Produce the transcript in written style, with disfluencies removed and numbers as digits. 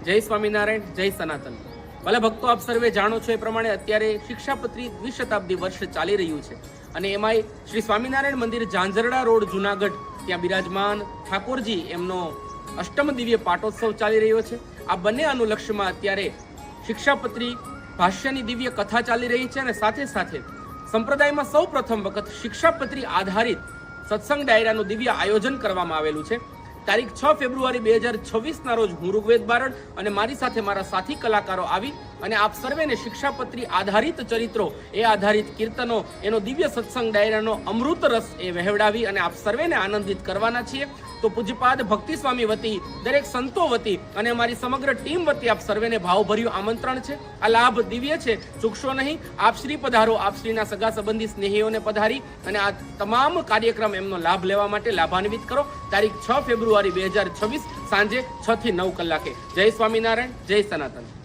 જય સ્વામિનારાયણ, જય સનાતન. ભલે ભક્તો, આપ સર્વે જાણો છો એ પ્રમાણે અત્યારે શિક્ષાપત્રી દ્વિશતાબ્દી વર્ષ ચાલી રહ્યું છે અને એમાંય શ્રી સ્વામિનારાયણ મંદિર ઝાંઝરડા રોડ જુનાગઢ ત્યાં બિરાજમાન ઠાકોરજી એમનો અષ્ટમ દિવ્ય પાટોત્સવ ચાલી રહ્યો છે. આ બંને અનુલક્ષમાં અત્યારે શિક્ષાપત્રી ભાષ્યની દિવ્ય કથા ચાલી રહી છે અને સાથે સાથે સંપ્રદાયમાં સૌ પ્રથમ વખત શિક્ષાપત્રી આધારિત સત્સંગ ડાયરાનું દિવ્ય આયોજન કરવામાં આવેલું છે. તારીખ 6 ફેબ્રુઆરી 2026 રોજ હું ઋગ્વેદ બારડ અને મારી સાથે મારા સાથી કલાકારો આવી અને આપ સર્વેને શિક્ષાપત્રી આધારિત ચરિત્રો, એ આધારિત કીર્તનો, એનો દિવ્ય સત્સંગ ડાયરાનો અમૃત રસ એ વહેવડાવી અને આપ સર્વેને આનંદિત કરવાના છીએ. તો પૂજ્યપાદ ભક્તિ સ્વામી વતી, દરેક સંતો વતી અને અમારી સમગ્ર ટીમ વતી આપ સર્વેને ભાવભર્યું આમંત્રણ છે. આ લાભ દિવ્ય છે, ચૂકશો નહીં. આપ શ્રી પધારો, આપ શ્રીના સગા સંબંધી સ્નેહીઓને પધારી અને આ તમામ કાર્યક્રમ એમનો લાભ લેવા માટે લાભાન્વિત કરો. તારીખ 6 ફેબ્રુઆરી 2026 સાંજે 6 થી 9 કલાકે. જય સ્વામિનારાયણ, જય સનાતન.